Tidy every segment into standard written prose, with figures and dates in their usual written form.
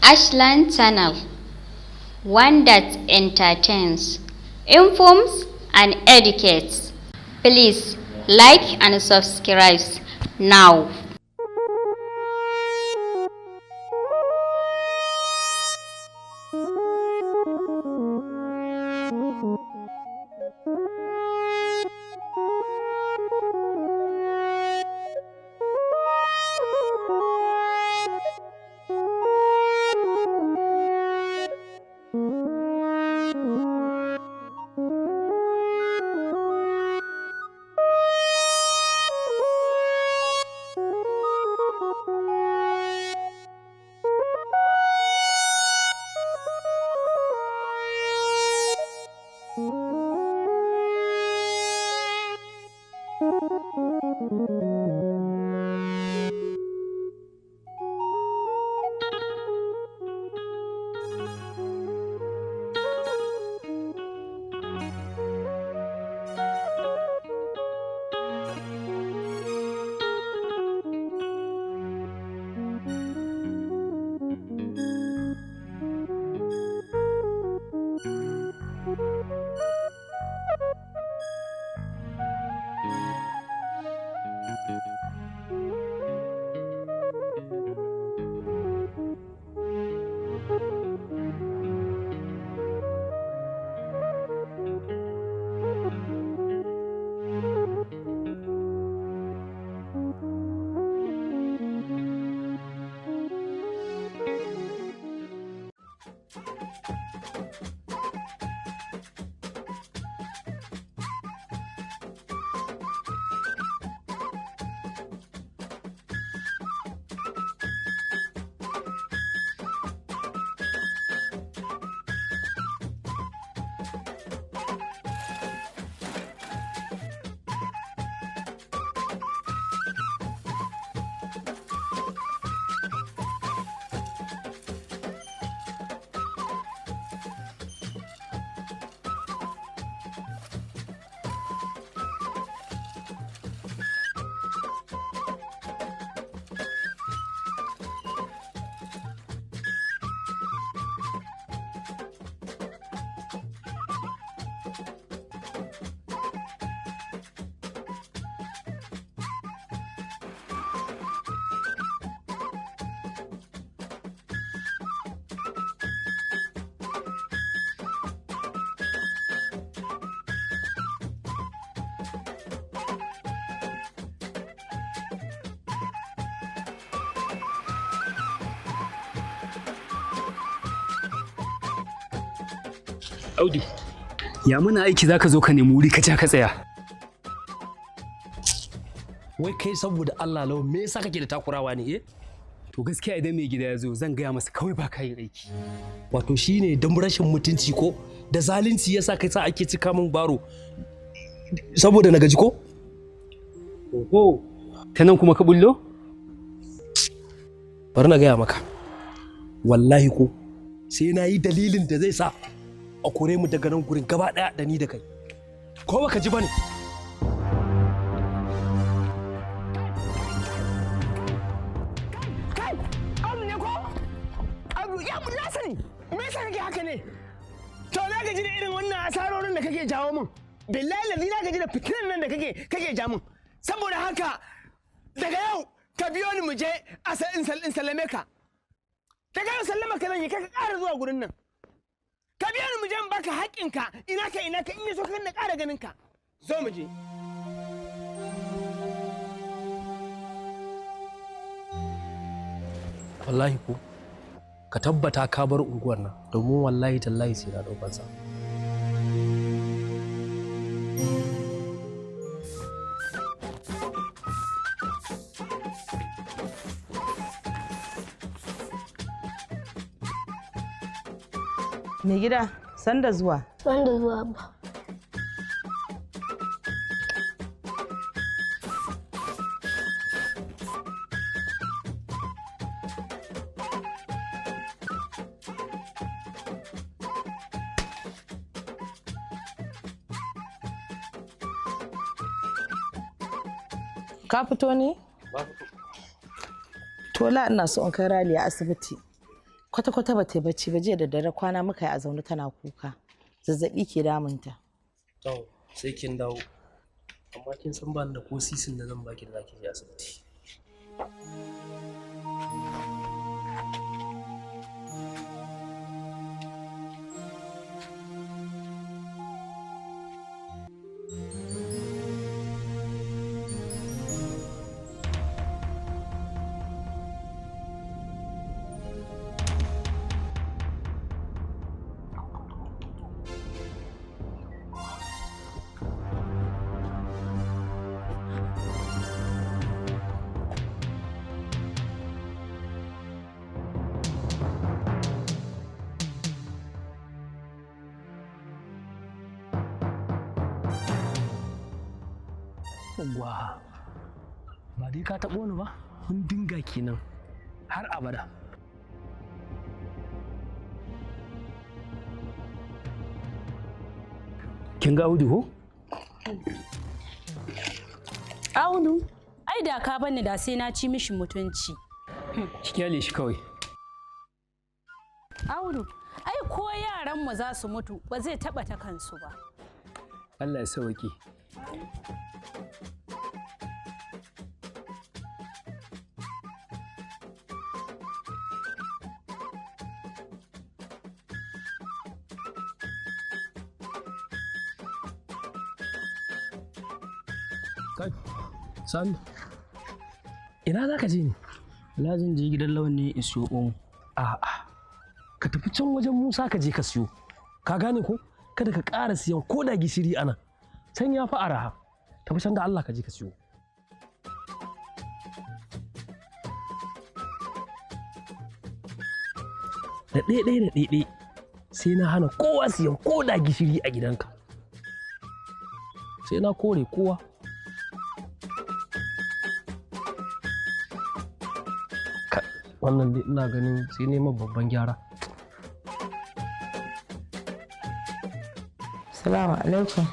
Ashland Channel, one that entertains, informs, and educates. Please like and subscribe now. Audu, ya muna aiki zaka zo ka nemi wuri ka ja ka tsaya. Wai kai saboda Allah lau me yasa kake da takurawa ne eh? To gaskiya idan mai gida ya zo zan gaya masa kawai ba ka yin aiki. Wato shine dan rashin mutunci ko da zalunci yasa kai sa ake cika min baro saboda na gaji ko? Oho, ta nan kuma ka bullo? Bari na gaya maka. Wallahi ko sai na yi dalilin da zai sa a kore mu daga nan gurin gaba daya da ni da kai. Ko baka ji bane? Me yasa kake haka ne? To na gaji da irin wannan asarorin da kake jawo min. Billahi lazi na gaji da fitinan nan da kake ja min. Saboda haka daga yau ka biyo ni mu je in sallame ka. Daga yau sallama ka zan yi ka ƙara zuwa gurin nan. Ka biyo ni mu je in baka haƙƙinka ina ka in yi so kan na ƙara ganin ka. Zo mu je. Wallahi ko ka tabbata ka bar unguwar nan domin wallahi tallahi sai na ɗaukar sa. Mai gida, sanda zuwa. Sanda zuwa ba. Ka fito ne? To la ina so in kai Raliya asibiti. Kwata-kwata ba ta bacci ba, jiya da dare kwana muka yi a zaune tana kuka. Zazzaɓi ke damunta. To sai kin dawo. Amma kin san ba ni da ko sisin da zan baki da zaki je asibiti. Yawwa, ba dai ka taɓo ni ba, mun dinga kenan har abada. Kin ga Audu ko? Audu, ai da ka bani da sai na ci mishi mutunci. Ki kyale shi kawai. Audu, ai ko yaran mu za su mutu ba zai taɓa ta kansu ba. Allah ya sauke. Kai, Sani, ina za ka je ne? Allah zan je gidan lawan ne in siyo omo. A'a, ka tafi can wajen Musa ka je ka siyo. Ka gane ko? Kada ka ƙara siyan ko da gishiri ana. Can ya fi araha. Tafi can da Allah ka je ka siyo. Da ɗaiɗai sai na hana kowa siyan ko da gishiri a gidanka. Sai na kore kowa. Wannan dai ina ganin sai neman babban gyara. Salamu alaikum.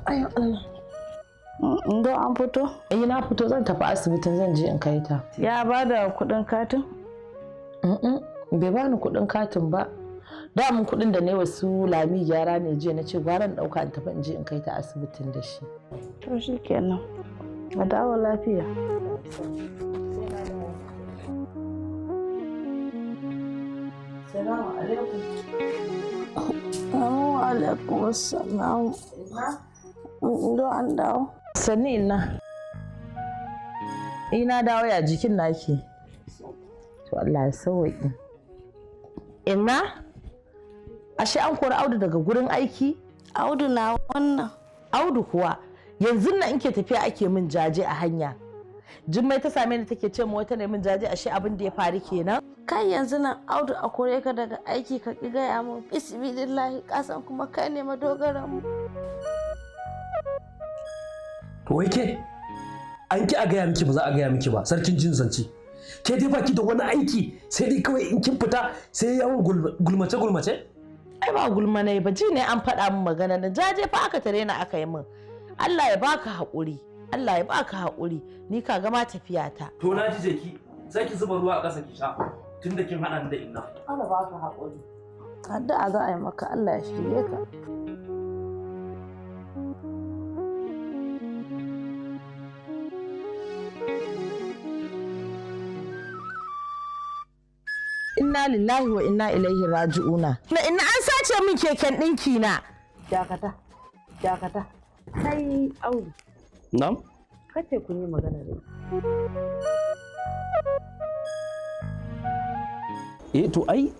Ayo Allah. Ndo an fito? Na fito zan tafi asibitin zan je in kai ta. Ya bada kuɗin katin? Bai bani kuɗin katin ba. Da mun kuɗin da ne wasu lami gyara ne jiya na ce gwaran ɗauka in tafi in je in kai ta asibitin da shi. To shi kenan. A dawo lafiya. Salamu alaikum. Wa alaikum assalam. Ndo an dawo. Sanni ina. Ina dawo ya jikin naki. To Allah ya sauwaƙe. Inna? Ashe an kori Audu daga gurin aiki? Audu na wannan. Audu kuwa yanzu nan in ke tafiya ake min jaje a hanya. Jummai ta same ni take ce mu wata ne min jaje ashe abin da ya faru kenan. Kai yanzu nan Audu a kore ka daga aiki ka ki gaya mun bismillahi kasan kuma kai ne madogaran mu. To wai ke an ki a gaya miki ba za a gaya miki ba sarkin jin zance. Ke dai baki da wani aiki sai dai kawai in kin fita sai yawon gulmace. Ai ba gulma ne ba ji ne an faɗa min magana na jaje fa aka tare na aka yi min. Allah ya baka haƙuri. Allah ya baka haƙuri ni ka gama tafiya ta. To na ji jeki sai ki zuba ruwa a ƙasa ki sha tunda kin haɗa da inna. Allah baka haƙuri. Addu'a za a yi maka Allah ya shirye ka. Inna lillahi wa inna ilaihi raji'una. Na inna an sace min keken ɗinki na. Dakata. Kai Audu. Na'am. Kace kun yi magana da To ai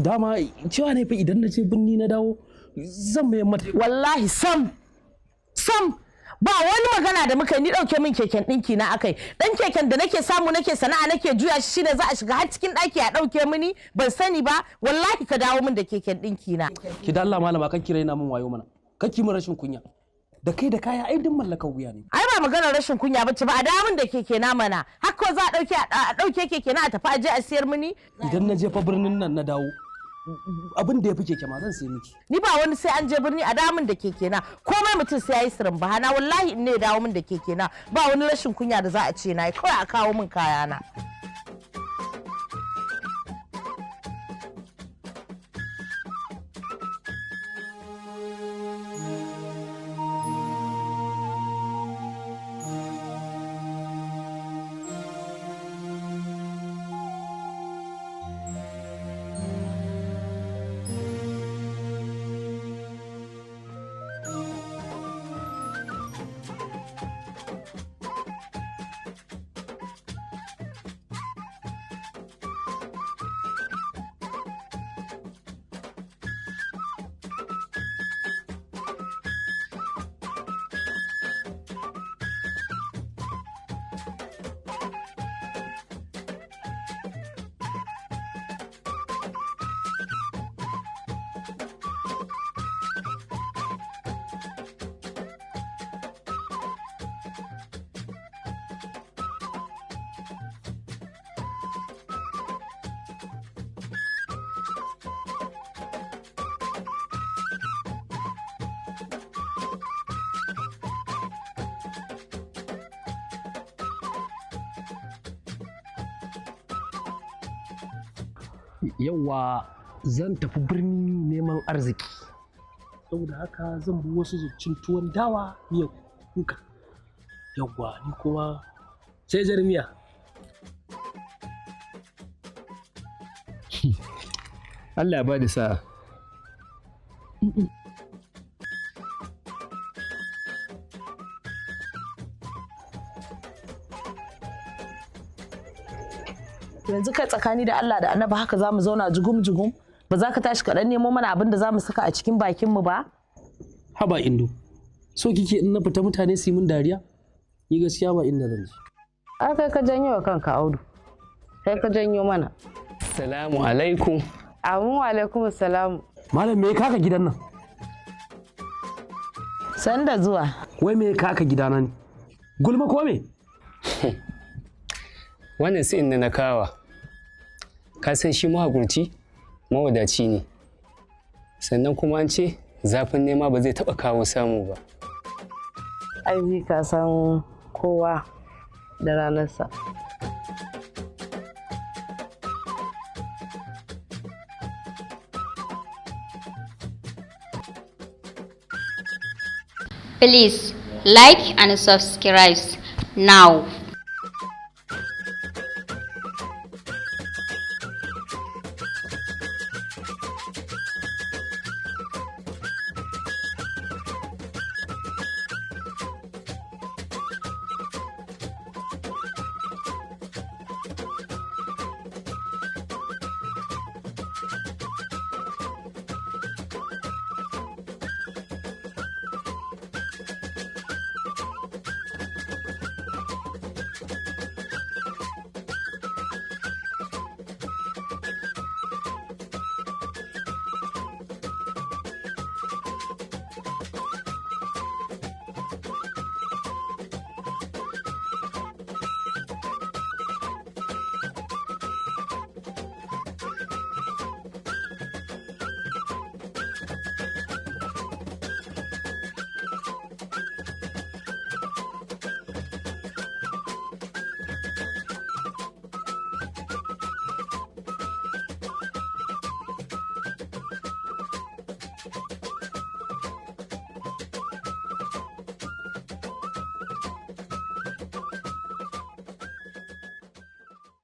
dama cewa ne fa idan na ce binni na dawo zan mai mata. Wallahi sam ba wani magana da muka yi ni dauke min keken dinki na akai dan keken da nake samu nake sana'a nake juya shi shine za a shiga har cikin daki a dauke mini ban sani ba wallahi ka dawo min da keken dinki na. Ki da Allah malama kan kira ina min wayo mana. Kake min rashin kunya. Da kai da kaya ai din mallakar wuya ne. Ai ba maganar rashin kunya bace ba a dawo min da keke na mana. Haka za a dauke keke na a tafi aje a siyar mini. Idan na je fa birnin nan na dawo abin da ya fi keke ma zan sai miki. Ni ba wani sai an je birni a dawo min da keke na. Komai mutum sai yayi sirin bahana wallahi in ne ya dawo min da keke na. Ba wani rashin kunya da za a ce na kawai a kawo min kaya na. Yawwa zan tafi birni neman arziki. Saboda haka zan bi wasu cin tuwon dawa miyar kuka. Yawwa ni kuma sai jarmiya. Allah ba da sa'a. Yanzu kai tsakani da Allah da Annabi haka zamu zauna jugum ba za ka tashi ka dan nemo mana abin da zamu saka a cikin bakin mu ba? Haba Indo, so kike in na fita mutane su yi min dariya? Ni gaskiya ba inda zan je. Kai ka janyo wa kanka Audu. Kai ka janyo mana. Assalamu alaikum. Amu alaikum salamu. Malam me ya kaka gidan nan? Sanda zuwa. Wai me ya kaka gidana ne? Gulma ko me? Wannan sai inda na kawa. Ka san shi mahaƙurci mawadaci ne. Sannan kuma an ce zafin nema ba zai taɓa kawo samu ba. Ai ka san kowa da ranarsa. Please like and subscribe now.